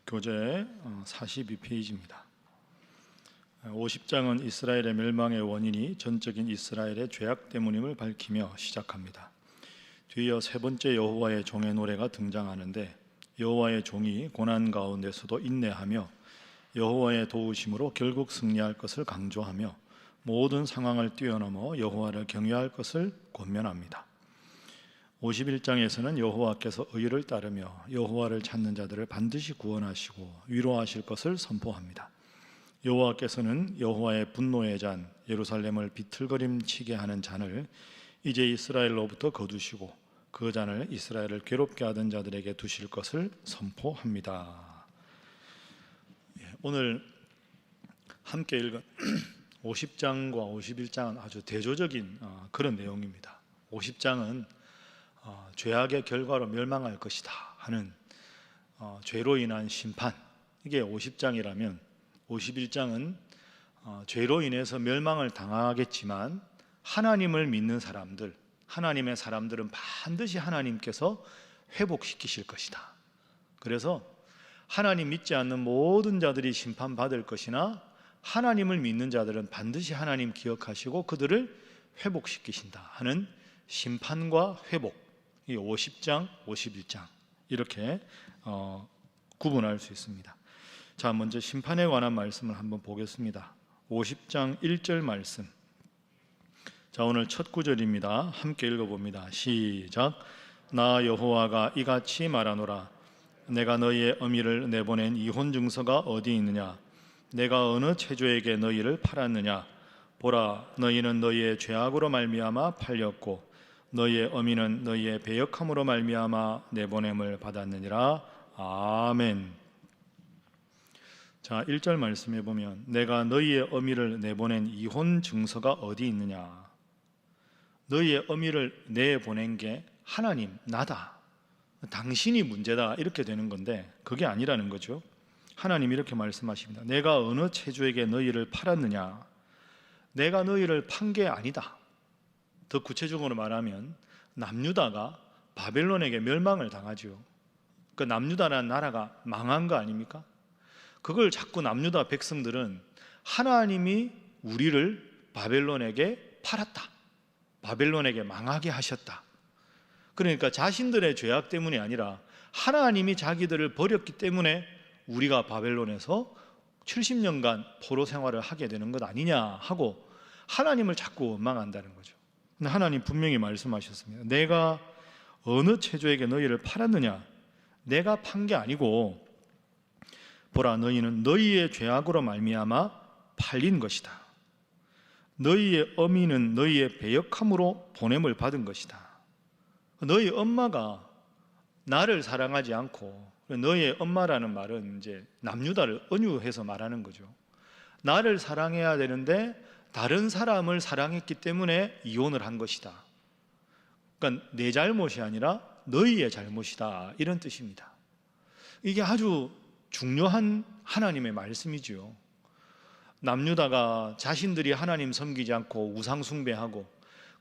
교재 42페이지입니다. 50장은 이스라엘의 멸망의 원인이 전적인 이스라엘의 죄악 때문임을 밝히며 시작합니다. 뒤이어 세 번째 여호와의 종의 노래가 등장하는데, 여호와의 종이 고난 가운데서도 인내하며 여호와의 도우심으로 결국 승리할 것을 강조하며 모든 상황을 뛰어넘어 여호와를 경외할 것을 권면합니다. 51장에서는 여호와께서 의를 따르며 여호와를 찾는 자들을 반드시 구원하시고 위로하실 것을 선포합니다. 여호와께서는 여호와의 분노의 잔, 예루살렘을 비틀거림치게 하는 잔을 이제 이스라엘로부터 거두시고 그 잔을 이스라엘을 괴롭게 하던 자들에게 두실 것을 선포합니다. 오늘 함께 읽은 50장과 51장은 아주 대조적인 그런 내용입니다. 50장은 죄악의 결과로 멸망할 것이다 하는 죄로 인한 심판, 이게 50장이라면 51장은 죄로 인해서 멸망을 당하겠지만 하나님을 믿는 사람들, 하나님의 사람들은 반드시 하나님께서 회복시키실 것이다. 그래서 하나님 믿지 않는 모든 자들이 심판받을 것이나 하나님을 믿는 자들은 반드시 하나님 기억하시고 그들을 회복시키신다 하는 심판과 회복, 이 50장, 51장 이렇게 구분할 수 있습니다. 자, 먼저 심판에 관한 말씀을 한번 보겠습니다. 50장 1절 말씀. 자, 오늘 첫 구절입니다. 함께 읽어봅니다. 시작. 나 여호와가 이같이 말하노라. 내가 너희의 어미를 내보낸 이혼 증서가 어디 있느냐? 내가 어느 체조에게 너희를 팔았느냐? 보라, 너희는 너희의 죄악으로 말미암아 팔렸고 너희의 어미는 너희의 배역함으로 말미암아 내보냄을 받았느니라. 아멘. 자, 1절 말씀해 보면 내가 너희의 어미를 내보낸 이혼 증서가 어디 있느냐? 너희의 어미를 내보낸 게 하나님, 나다, 당신이 문제다, 이렇게 되는 건데 그게 아니라는 거죠. 하나님 이렇게 말씀하십니다. 내가 어느 체주에게 너희를 팔았느냐? 내가 너희를 판 게 아니다. 더 구체적으로 말하면 남유다가 바벨론에게 멸망을 당하죠. 그 남유다라는 나라가 망한 거 아닙니까? 그걸 자꾸 남유다 백성들은 하나님이 우리를 바벨론에게 팔았다, 바벨론에게 망하게 하셨다. 그러니까 자신들의 죄악 때문이 아니라 하나님이 자기들을 버렸기 때문에 우리가 바벨론에서 70년간 포로 생활을 하게 되는 것 아니냐 하고 하나님을 자꾸 원망한다는 거죠. 근데 하나님 분명히 말씀하셨습니다. 내가 어느 체조에게 너희를 팔았느냐? 내가 판 게 아니고 보라, 너희는 너희의 죄악으로 말미암아 팔린 것이다. 너희의 어미는 너희의 배역함으로 보냄을 받은 것이다. 너희 엄마가 나를 사랑하지 않고, 너희의 엄마라는 말은 이제 남유다를 은유해서 말하는 거죠. 나를 사랑해야 되는데 다른 사람을 사랑했기 때문에 이혼을 한 것이다. 그러니까 내 잘못이 아니라 너희의 잘못이다, 이런 뜻입니다. 이게 아주 중요한 하나님의 말씀이지요. 남유다가 자신들이 하나님 섬기지 않고 우상 숭배하고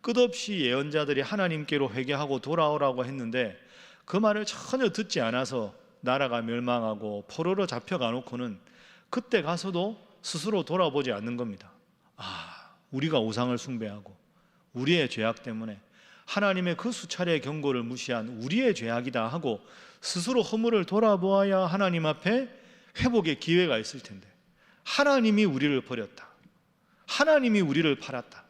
끝없이 예언자들이 하나님께로 회개하고 돌아오라고 했는데 그 말을 전혀 듣지 않아서 나라가 멸망하고 포로로 잡혀가 놓고는 그때 가서도 스스로 돌아보지 않는 겁니다. 우리가 우상을 숭배하고 우리의 죄악 때문에 하나님의 그 수차례의 경고를 무시한 우리의 죄악이다 하고 스스로 허물을 돌아보아야 하나님 앞에 회복의 기회가 있을 텐데 하나님이 우리를 버렸다, 하나님이 우리를 팔았다,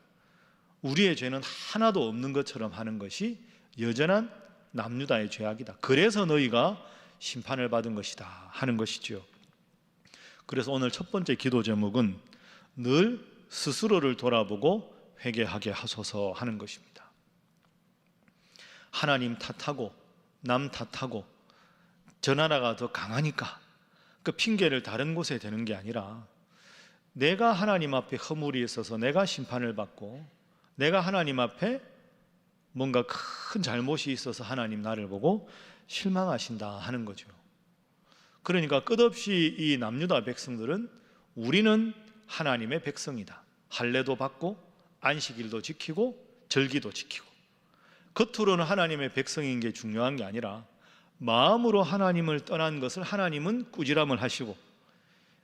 우리의 죄는 하나도 없는 것처럼 하는 것이 여전한 남유다의 죄악이다. 그래서 너희가 심판을 받은 것이다 하는 것이죠. 그래서 오늘 첫 번째 기도 제목은 늘 스스로를 돌아보고 회개하게 하소서 하는 것입니다. 하나님 탓하고 남 탓하고 저 나라가 더 강하니까 그 핑계를 다른 곳에 대는 게 아니라 내가 하나님 앞에 허물이 있어서 내가 심판을 받고 내가 하나님 앞에 뭔가 큰 잘못이 있어서 하나님 나를 보고 실망하신다 하는 거죠. 그러니까 끝없이 이 남유다 백성들은 우리는 하나님의 백성이다, 할례도 받고 안식일도 지키고 절기도 지키고 겉으로는 하나님의 백성인 게 중요한 게 아니라 마음으로 하나님을 떠난 것을 하나님은 꾸지람을 하시고,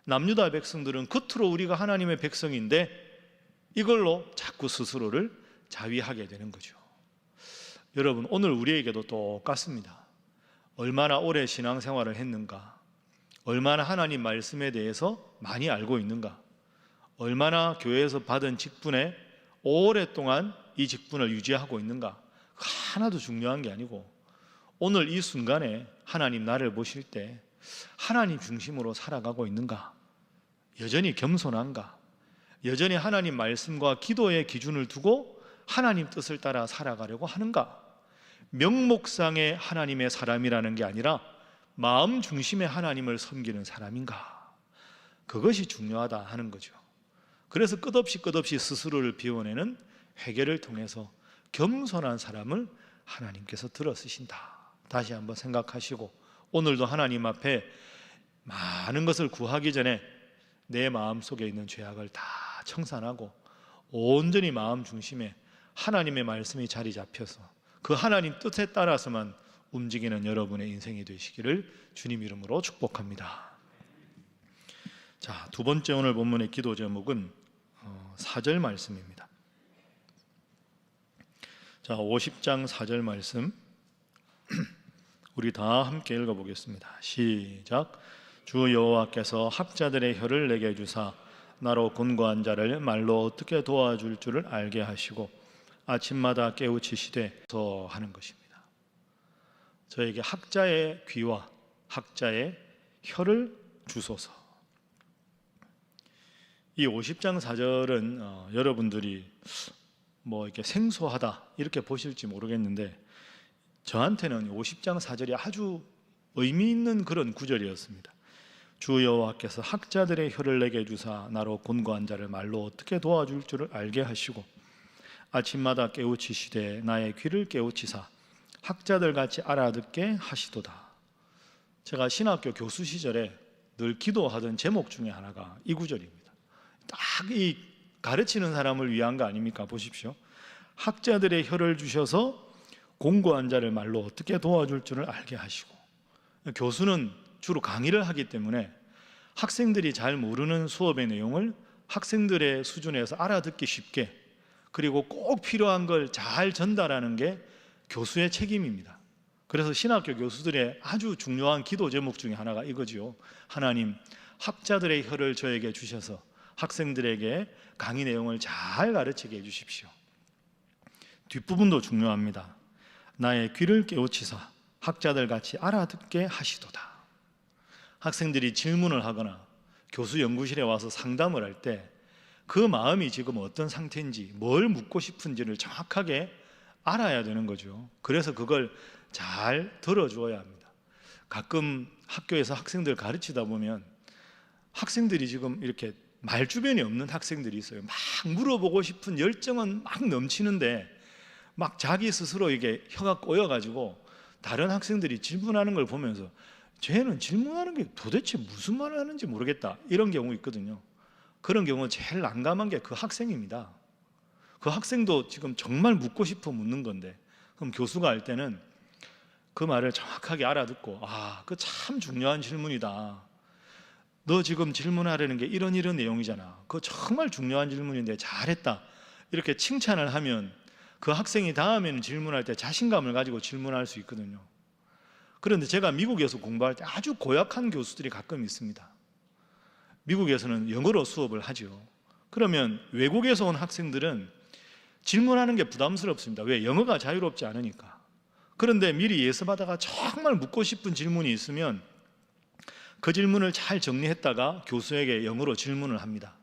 남유다 백성들은 겉으로 우리가 하나님의 백성인데 이걸로 자꾸 스스로를 자위하게 되는 거죠. 여러분, 오늘 우리에게도 똑같습니다. 얼마나 오래 신앙생활을 했는가, 얼마나 하나님 말씀에 대해서 많이 알고 있는가, 얼마나 교회에서 받은 직분에 오랫동안 이 직분을 유지하고 있는가, 하나도 중요한 게 아니고, 오늘 이 순간에 하나님 나를 보실 때 하나님 중심으로 살아가고 있는가, 여전히 겸손한가, 여전히 하나님 말씀과 기도의 기준을 두고 하나님 뜻을 따라 살아가려고 하는가, 명목상의 하나님의 사람이라는 게 아니라 마음 중심의 하나님을 섬기는 사람인가, 그것이 중요하다 하는 거죠. 그래서 끝없이 스스로를 비워내는 회개를 통해서 겸손한 사람을 하나님께서 들어 쓰신다. 다시 한번 생각하시고, 오늘도 하나님 앞에 많은 것을 구하기 전에 내 마음속에 있는 죄악을 다 청산하고 온전히 마음 중심에 하나님의 말씀이 자리 잡혀서 그 하나님 뜻에 따라서만 움직이는 여러분의 인생이 되시기를 주님 이름으로 축복합니다. 자, 두 번째 오늘 본문의 기도 제목은 4절 말씀입니다. 자, 50장 4절 말씀 우리 다 함께 읽어보겠습니다. 시작. 주 여호와께서 학자들의 혀를 내게 주사 나로 곤고한 자를 말로 어떻게 도와줄 줄을 알게 하시고 아침마다 깨우치시되 서 하는 것입니다. 저에게 학자의 귀와 학자의 혀를 주소서. 이 50장 4절은 여러분들이 뭐 이렇게 생소하다 이렇게 보실지 모르겠는데, 저한테는 50장 4절이 아주 의미 있는 그런 구절이었습니다. 주 여호와께서 학자들의 혀를 내게 주사 나로 곤고한 자를 말로 어떻게 도와줄 줄을 알게 하시고 아침마다 깨우치시되 나의 귀를 깨우치사 학자들 같이 알아듣게 하시도다. 제가 신학교 교수 시절에 늘 기도하던 제목 중에 하나가 이 구절입니다. 딱 이 가르치는 사람을 위한 거 아닙니까? 보십시오. 학자들의 혀를 주셔서 공고한 자를 말로 어떻게 도와줄 줄을 알게 하시고, 교수는 주로 강의를 하기 때문에 학생들이 잘 모르는 수업의 내용을 학생들의 수준에서 알아듣기 쉽게, 그리고 꼭 필요한 걸 잘 전달하는 게 교수의 책임입니다. 그래서 신학교 교수들의 아주 중요한 기도 제목 중에 하나가 이거지요. 하나님, 학자들의 혀를 저에게 주셔서 학생들에게 강의 내용을 잘 가르치게 해주십시오. 뒷부분도 중요합니다. 나의 귀를 깨우치사 학자들 같이 알아듣게 하시도다. 학생들이 질문을 하거나 교수 연구실에 와서 상담을 할 때 그 마음이 지금 어떤 상태인지, 뭘 묻고 싶은지를 정확하게 알아야 되는 거죠. 그래서 그걸 잘 들어주어야 합니다. 가끔 학교에서 학생들 가르치다 보면 학생들이 지금 이렇게 말주변이 없는 학생들이 있어요. 막 물어보고 싶은 열정은 막 넘치는데 막 자기 스스로 이게 혀가 꼬여가지고 다른 학생들이 질문하는 걸 보면서 쟤는 질문하는 게 도대체 무슨 말을 하는지 모르겠다, 이런 경우 있거든요. 그런 경우 제일 난감한 게 그 학생입니다. 그 학생도 지금 정말 묻고 싶어 묻는 건데, 그럼 교수가 할 때는 그 말을 정확하게 알아듣고, 아, 그 참 중요한 질문이다. 너 지금 질문하려는 게 이런 내용이잖아. 그거 정말 중요한 질문인데 잘했다. 이렇게 칭찬을 하면 그 학생이 다음에는 질문할 때 자신감을 가지고 질문할 수 있거든요. 그런데 제가 미국에서 공부할 때 아주 고약한 교수들이 가끔 있습니다. 미국에서는 영어로 수업을 하죠. 그러면 외국에서 온 학생들은 질문하는 게 부담스럽습니다. 왜? 영어가 자유롭지 않으니까. 그런데 미리 예습하다가 정말 묻고 싶은 질문이 있으면 그 질문을 잘 정리했다가 교수에게 영어로 질문을 합니다.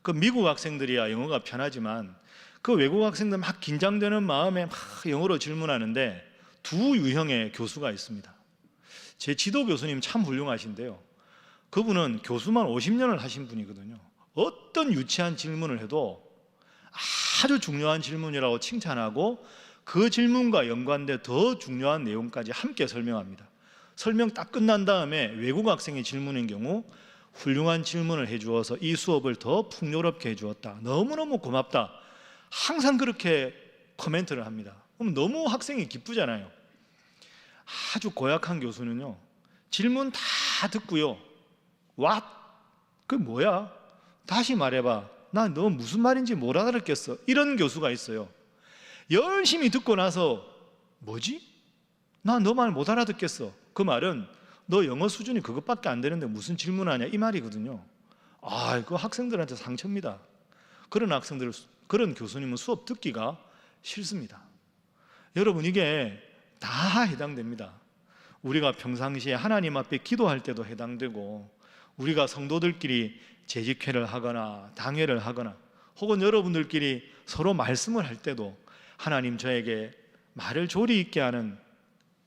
그 미국 학생들이야 영어가 편하지만 그 외국 학생들 막 긴장되는 마음에 막 영어로 질문하는데 두 유형의 교수가 있습니다. 제 지도 교수님 참 훌륭하신데요, 그분은 교수만 50년을 하신 분이거든요. 어떤 유치한 질문을 해도 아주 중요한 질문이라고 칭찬하고 그 질문과 연관된 더 중요한 내용까지 함께 설명합니다. 설명 딱 끝난 다음에 외국 학생이 질문인 경우 훌륭한 질문을 해주어서 이 수업을 더 풍요롭게 해주었다, 너무너무 고맙다, 항상 그렇게 코멘트를 합니다. 그럼 너무 학생이 기쁘잖아요. 아주 고약한 교수는요, 질문 다 듣고요, What? 그 뭐야? 다시 말해봐. 나 너 무슨 말인지 못 알아듣겠어. 이런 교수가 있어요. 열심히 듣고 나서 뭐지? 나 너 말 못 알아듣겠어. 그 말은 너 영어 수준이 그것밖에 안 되는데 무슨 질문하냐, 이 말이거든요. 아, 그 학생들한테 상처입니다. 그런 교수님은 수업 듣기가 싫습니다. 여러분, 이게 다 해당됩니다. 우리가 평상시에 하나님 앞에 기도할 때도 해당되고, 우리가 성도들끼리 재직회를 하거나 당회를 하거나, 혹은 여러분들끼리 서로 말씀을 할 때도 하나님 저에게 말을 조리 있게 하는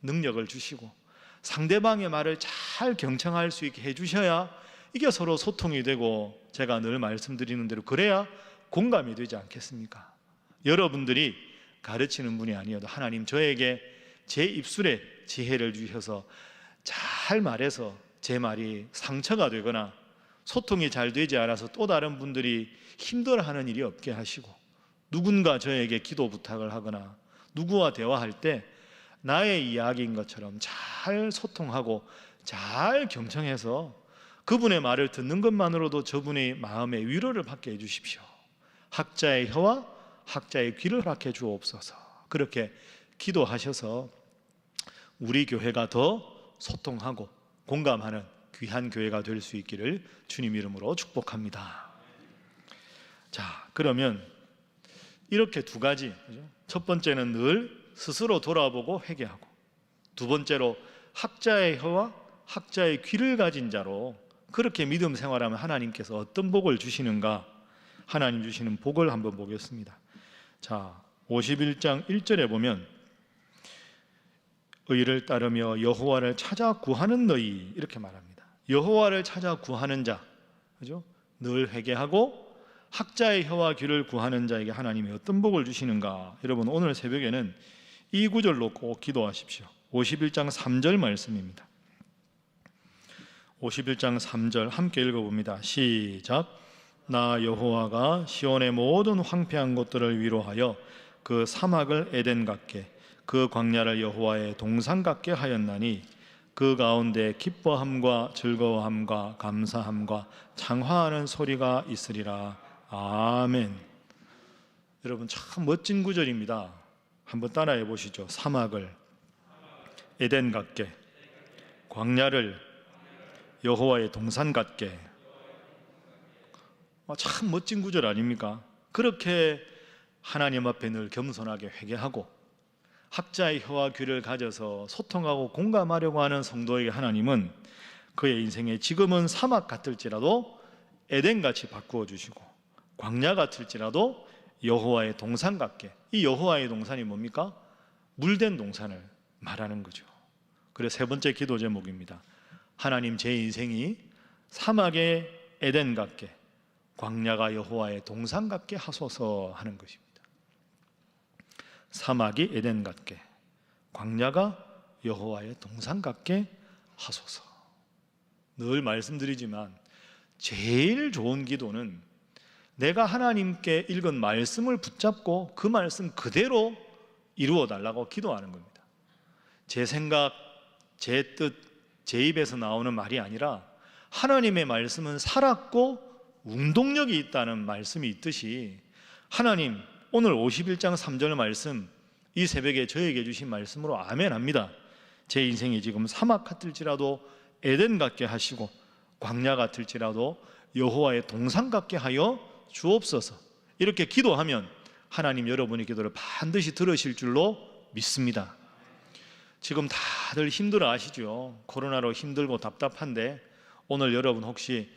능력을 주시고 상대방의 말을 잘 경청할 수 있게 해주셔야 이게 서로 소통이 되고, 제가 늘 말씀드리는 대로 그래야 공감이 되지 않겠습니까? 여러분들이 가르치는 분이 아니어도 하나님 저에게 제 입술에 지혜를 주셔서 잘 말해서 제 말이 상처가 되거나 소통이 잘 되지 않아서 또 다른 분들이 힘들어하는 일이 없게 하시고, 누군가 저에게 기도 부탁을 하거나 누구와 대화할 때 나의 이야기인 것처럼 잘 소통하고 잘 경청해서 그분의 말을 듣는 것만으로도 저분의 마음에 위로를 받게 해주십시오. 학자의 혀와 학자의 귀를 허락해 주옵소서. 그렇게 기도하셔서 우리 교회가 더 소통하고 공감하는 귀한 교회가 될 수 있기를 주님 이름으로 축복합니다. 자, 그러면 이렇게 두 가지, 첫 번째는 늘 스스로 돌아보고 회개하고, 두 번째로 학자의 혀와 학자의 귀를 가진 자로 그렇게 믿음 생활하면 하나님께서 어떤 복을 주시는가, 하나님 주시는 복을 한번 보겠습니다. 자, 51장 1절에 보면 의를 따르며 여호와를 찾아 구하는 너희, 이렇게 말합니다. 여호와를 찾아 구하는 자, 그죠? 늘 회개하고 학자의 혀와 귀를 구하는 자에게 하나님이 어떤 복을 주시는가. 여러분, 오늘 새벽에는 이 구절로 꼭 기도하십시오. 51장 3절 말씀입니다. 51장 3절 함께 읽어봅니다. 시작. 나 여호와가 시온의 모든 황폐한 곳들을 위로하여 그 사막을 에덴 같게, 그 광야를 여호와의 동산 같게 하였나니 그 가운데 기뻐함과 즐거워함과 감사함과 창화하는 소리가 있으리라. 아멘. 여러분, 참 멋진 구절입니다. 한번 따라해 보시죠. 사막을 에덴 같게, 광야를 여호와의 동산 같게. 참 멋진 구절 아닙니까? 그렇게 하나님 앞에 늘 겸손하게 회개하고 학자의 혀와 귀를 가져서 소통하고 공감하려고 하는 성도에게 하나님은 그의 인생에 지금은 사막 같을지라도 에덴같이 바꾸어 주시고, 광야 같을지라도 여호와의 동산 같게. 이 여호와의 동산이 뭡니까? 물된 동산을 말하는 거죠. 그래서 세 번째 기도 제목입니다. 하나님, 제 인생이 사막의 에덴 같게, 광야가 여호와의 동산 같게 하소서 하는 것입니다. 사막이 에덴 같게, 광야가 여호와의 동산 같게 하소서. 늘 말씀드리지만 제일 좋은 기도는 내가 하나님께 읽은 말씀을 붙잡고 그 말씀 그대로 이루어 달라고 기도하는 겁니다. 제 생각, 제 뜻, 제 입에서 나오는 말이 아니라 하나님의 말씀은 살았고 운동력이 있다는 말씀이 있듯이, 하나님, 오늘 51장 3절 말씀, 이 새벽에 저에게 주신 말씀으로 아멘 합니다. 제 인생이 지금 사막 같을지라도 에덴 같게 하시고 광야 같을지라도 여호와의 동산 같게 하여 주옵소서. 이렇게 기도하면 하나님 여러분의 기도를 반드시 들으실 줄로 믿습니다. 지금 다들 힘들어 하시죠. 코로나로 힘들고 답답한데, 오늘 여러분 혹시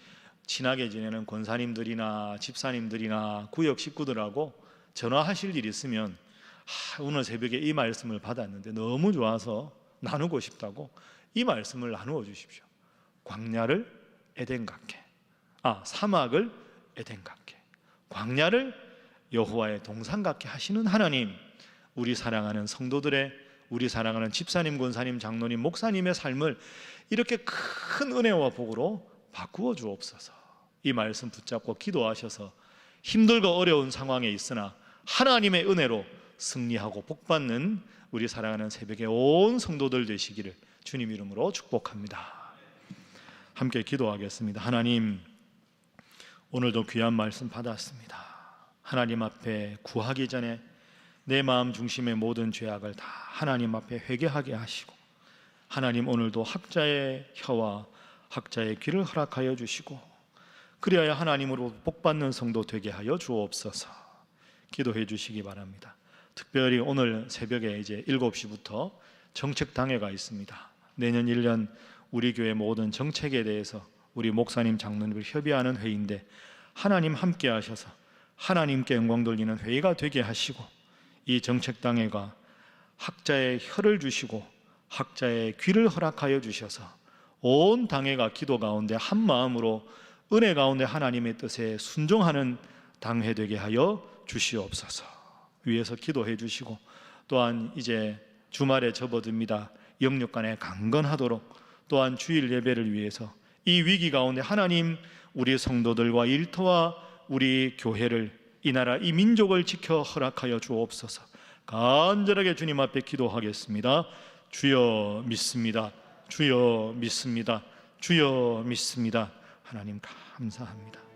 친하게 지내는 권사님들이나 집사님들이나 구역 식구들하고 전화하실 일 있으면, 오늘 새벽에 이 말씀을 받았는데 너무 좋아서 나누고 싶다고 이 말씀을 나누어 주십시오. 광야를 에덴 같게, 사막을 에덴 같게, 광야를 여호와의 동산 같게 하시는 하나님, 우리 사랑하는 성도들의, 우리 사랑하는 집사님, 권사님, 장로님, 목사님의 삶을 이렇게 큰 은혜와 복으로 바꾸어 주옵소서. 이 말씀 붙잡고 기도하셔서 힘들고 어려운 상황에 있으나 하나님의 은혜로 승리하고 복받는 우리 사랑하는 새벽의 온 성도들 되시기를 주님 이름으로 축복합니다. 함께 기도하겠습니다. 하나님, 오늘도 귀한 말씀 받았습니다. 하나님 앞에 구하기 전에 내 마음 중심의 모든 죄악을 다 하나님 앞에 회개하게 하시고, 하나님 오늘도 학자의 혀와 학자의 귀를 허락하여 주시고, 그리하여 하나님으로 복받는 성도 되게 하여 주옵소서. 기도해 주시기 바랍니다. 특별히 오늘 새벽에 이제 7시부터 정책당회가 있습니다. 내년 1년 우리 교회 모든 정책에 대해서 우리 목사님 장로님을 협의하는 회의인데, 하나님 함께 하셔서 하나님께 영광 돌리는 회의가 되게 하시고, 이 정책당회가 학자의 혀를 주시고 학자의 귀를 허락하여 주셔서 온 당회가 기도 가운데 한 마음으로 은혜 가운데 하나님의 뜻에 순종하는 당회 되게 하여 주시옵소서. 위에서 기도해 주시고, 또한 이제 주말에 접어듭니다. 영육간에 강건하도록, 또한 주일 예배를 위해서 이 위기 가운데 하나님 우리 성도들과 일터와 우리 교회를, 이 나라 이 민족을 지켜 허락하여 주옵소서. 간절하게 주님 앞에 기도하겠습니다. 주여 믿습니다. 주여 믿습니다. 주여 믿습니다. 하나님 감사합니다.